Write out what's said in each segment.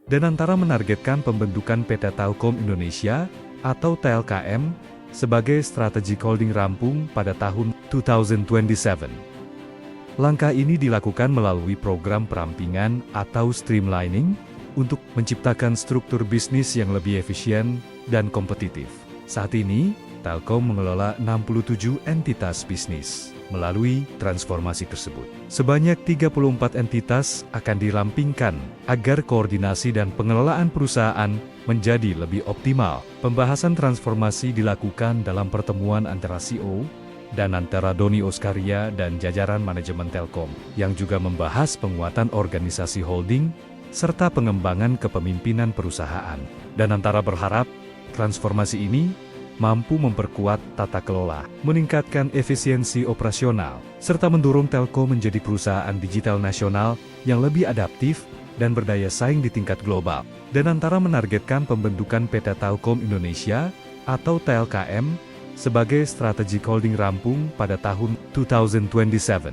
Danantara menargetkan pembentukan PT Telkom Indonesia atau TLKM sebagai strategic holding rampung pada tahun 2027. Langkah ini dilakukan melalui program perampingan atau streamlining untuk menciptakan struktur bisnis yang lebih efisien dan kompetitif. Saat ini, Telkom mengelola 67 entitas bisnis. Melalui transformasi tersebut, sebanyak 34 entitas akan dirampingkan agar koordinasi dan pengelolaan perusahaan menjadi lebih optimal. Pembahasan transformasi dilakukan dalam pertemuan antara CEO dan antara Doni Oskaria dan jajaran manajemen Telkom, yang juga membahas penguatan organisasi holding serta pengembangan kepemimpinan perusahaan. Danantara berharap transformasi ini mampu memperkuat tata kelola, meningkatkan efisiensi operasional, serta mendorong Telkom menjadi perusahaan digital nasional yang lebih adaptif dan berdaya saing di tingkat global. Danantara menargetkan pembentukan PT Telkom Indonesia atau TLKM sebagai strategic holding rampung pada tahun 2027.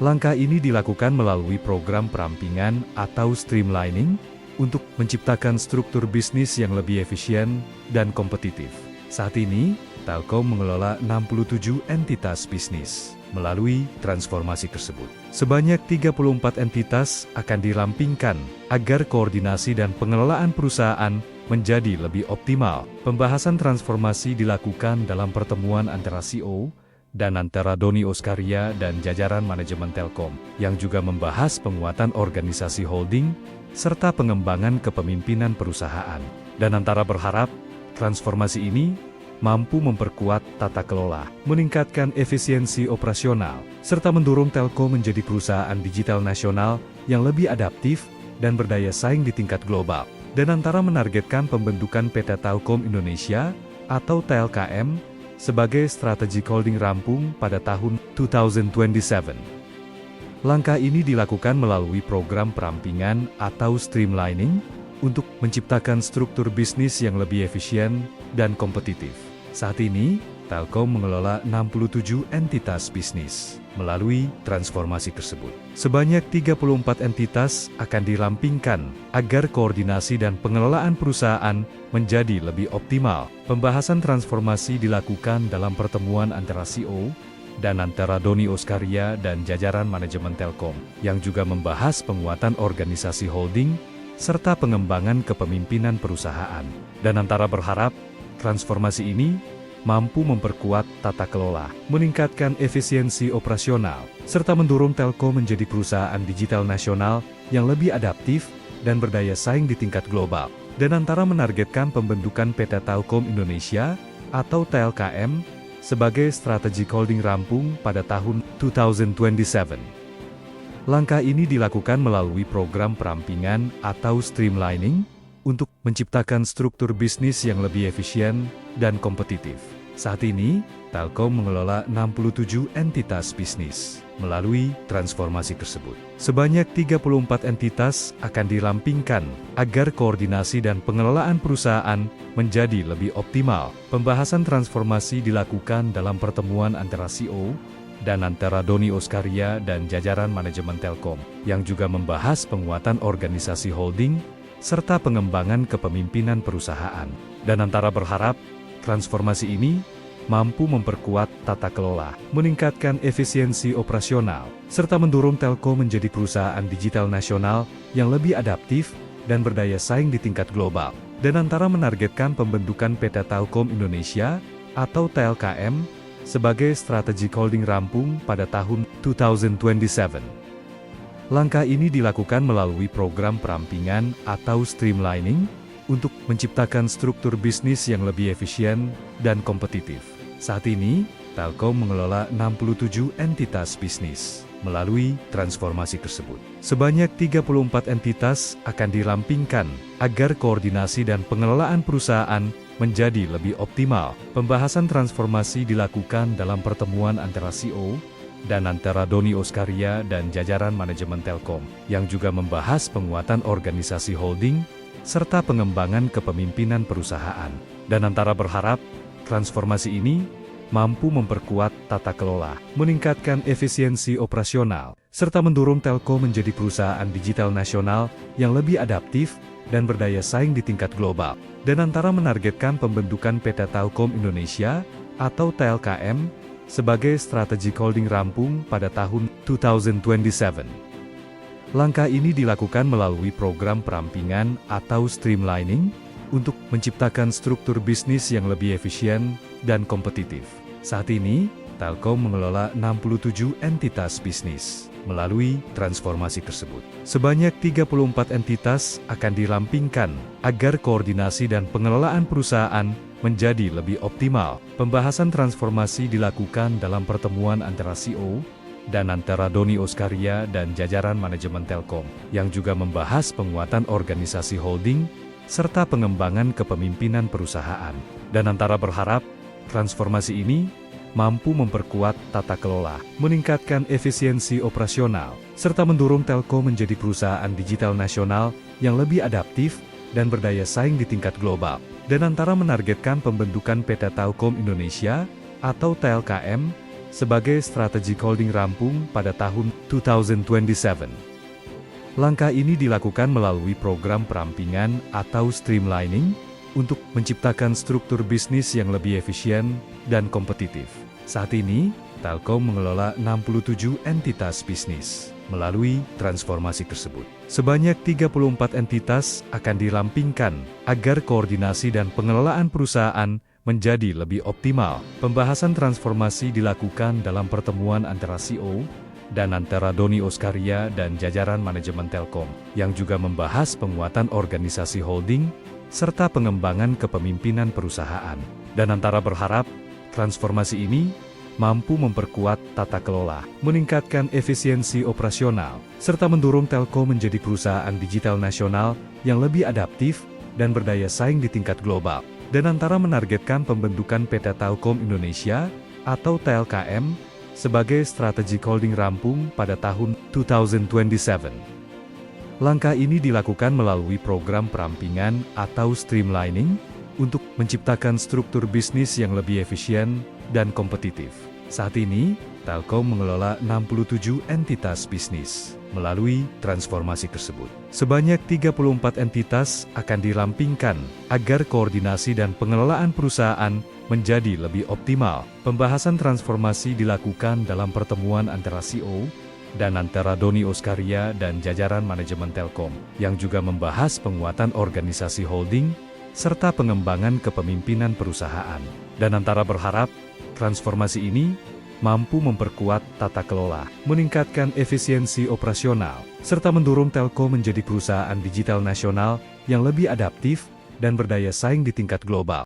Langkah ini dilakukan melalui program perampingan atau streamlining untuk menciptakan struktur bisnis yang lebih efisien dan kompetitif. Saat ini, Telkom mengelola 67 entitas bisnis. Melalui transformasi tersebut, sebanyak 34 entitas akan dirampingkan agar koordinasi dan pengelolaan perusahaan menjadi lebih optimal. Pembahasan transformasi dilakukan dalam pertemuan antara CEO dan antara Doni Oskaria dan jajaran manajemen Telkom, yang juga membahas penguatan organisasi holding serta pengembangan kepemimpinan perusahaan. Danantara berharap transformasi ini mampu memperkuat tata kelola, meningkatkan efisiensi operasional, serta mendorong Telkom menjadi perusahaan digital nasional yang lebih adaptif dan berdaya saing di tingkat global. Danantara menargetkan pembentukan PT Telkom Indonesia atau TLKM sebagai strategic holding rampung pada tahun 2027. Langkah ini dilakukan melalui program perampingan atau streamlining untuk menciptakan struktur bisnis yang lebih efisien dan kompetitif. Saat ini, Telkom mengelola 67 entitas bisnis. Melalui transformasi tersebut, sebanyak 34 entitas akan dirampingkan agar koordinasi dan pengelolaan perusahaan menjadi lebih optimal. Pembahasan transformasi dilakukan dalam pertemuan antara CEO dan antara Doni Oskaria dan jajaran manajemen Telkom, yang juga membahas penguatan organisasi holding serta pengembangan kepemimpinan perusahaan. Danantara berharap transformasi ini mampu memperkuat tata kelola, meningkatkan efisiensi operasional, serta mendorong Telkom menjadi perusahaan digital nasional yang lebih adaptif dan berdaya saing di tingkat global. Danantara menargetkan pembentukan PT Telkom Indonesia atau TLKM sebagai strategic holding rampung pada tahun 2027. Langkah ini dilakukan melalui program perampingan atau streamlining untuk menciptakan struktur bisnis yang lebih efisien dan kompetitif. Saat ini, Telkom mengelola 67 entitas bisnis. Melalui transformasi tersebut, sebanyak 34 entitas akan dirampingkan agar koordinasi dan pengelolaan perusahaan menjadi lebih optimal. Pembahasan transformasi dilakukan dalam pertemuan antara CEO dan antara Doni Oskaria dan jajaran manajemen Telkom, yang juga membahas penguatan organisasi holding serta pengembangan kepemimpinan perusahaan. Danantara berharap transformasi ini mampu memperkuat tata kelola, meningkatkan efisiensi operasional, serta mendorong Telkom menjadi perusahaan digital nasional yang lebih adaptif dan berdaya saing di tingkat global. Danantara menargetkan pembentukan PT Telkom Indonesia atau TLKM sebagai strategic holding rampung pada tahun 2027. Langkah ini dilakukan melalui program perampingan atau streamlining untuk menciptakan struktur bisnis yang lebih efisien dan kompetitif. Saat ini, Telkom mengelola 67 entitas bisnis. Melalui transformasi tersebut, sebanyak 34 entitas akan dirampingkan agar koordinasi dan pengelolaan perusahaan menjadi lebih optimal. Pembahasan transformasi dilakukan dalam pertemuan antara CEO dan antara Doni Oskaria dan jajaran manajemen Telkom, yang juga membahas penguatan organisasi holding serta pengembangan kepemimpinan perusahaan. Danantara berharap transformasi ini mampu memperkuat tata kelola, meningkatkan efisiensi operasional, serta mendorong Telkom menjadi perusahaan digital nasional yang lebih adaptif dan berdaya saing di tingkat global. Dan antara menargetkan pembentukan PT Telkom Indonesia atau TLKM sebagai strategic holding rampung pada tahun 2027. Langkah ini dilakukan melalui program perampingan atau streamlining untuk menciptakan struktur bisnis yang lebih efisien dan kompetitif. Saat ini, Telkom mengelola 67 entitas bisnis. Melalui transformasi tersebut, sebanyak 34 entitas akan dirampingkan agar koordinasi dan pengelolaan perusahaan menjadi lebih optimal. Pembahasan transformasi dilakukan dalam pertemuan antara CEO dan antara Doni Oskaria dan jajaran manajemen Telkom, yang juga membahas penguatan organisasi holding serta pengembangan kepemimpinan perusahaan. Dan antara berharap, transformasi ini mampu memperkuat tata kelola, meningkatkan efisiensi operasional, serta mendorong Telkom menjadi perusahaan digital nasional yang lebih adaptif dan berdaya saing di tingkat global. Dan antara menargetkan pembentukan PT Telkom Indonesia atau TLKM sebagai strategic holding rampung pada tahun 2027. Langkah ini dilakukan melalui program perampingan atau streamlining untuk menciptakan struktur bisnis yang lebih efisien dan kompetitif. Saat ini, Telkom mengelola 67 entitas bisnis. Melalui transformasi tersebut, sebanyak 34 entitas akan dirampingkan agar koordinasi dan pengelolaan perusahaan menjadi lebih optimal. Pembahasan transformasi dilakukan dalam pertemuan antara CEO dan antara Doni Oskaria dan jajaran manajemen Telkom, yang juga membahas penguatan organisasi holding serta pengembangan kepemimpinan perusahaan. Dan antara berharap, transformasi ini mampu memperkuat tata kelola, meningkatkan efisiensi operasional, serta mendorong Telkom menjadi perusahaan digital nasional yang lebih adaptif dan berdaya saing di tingkat global. Dan antara menargetkan pembentukan PT Telkom Indonesia atau TLKM sebagai strategic holding rampung pada tahun 2027. Langkah ini dilakukan melalui program perampingan atau streamlining untuk menciptakan struktur bisnis yang lebih efisien dan kompetitif. Saat ini, Telkom mengelola 67 entitas bisnis. Melalui transformasi tersebut, sebanyak 34 entitas akan dirampingkan agar koordinasi dan pengelolaan perusahaan menjadi lebih optimal. Pembahasan transformasi dilakukan dalam pertemuan antara CEO dan antara Doni Oskaria dan jajaran manajemen Telkom, yang juga membahas penguatan organisasi holding serta pengembangan kepemimpinan perusahaan. Dan antara berharap, transformasi ini mampu memperkuat tata kelola, meningkatkan efisiensi operasional, serta mendorong Telkom menjadi perusahaan digital nasional yang lebih adaptif dan berdaya saing di tingkat global.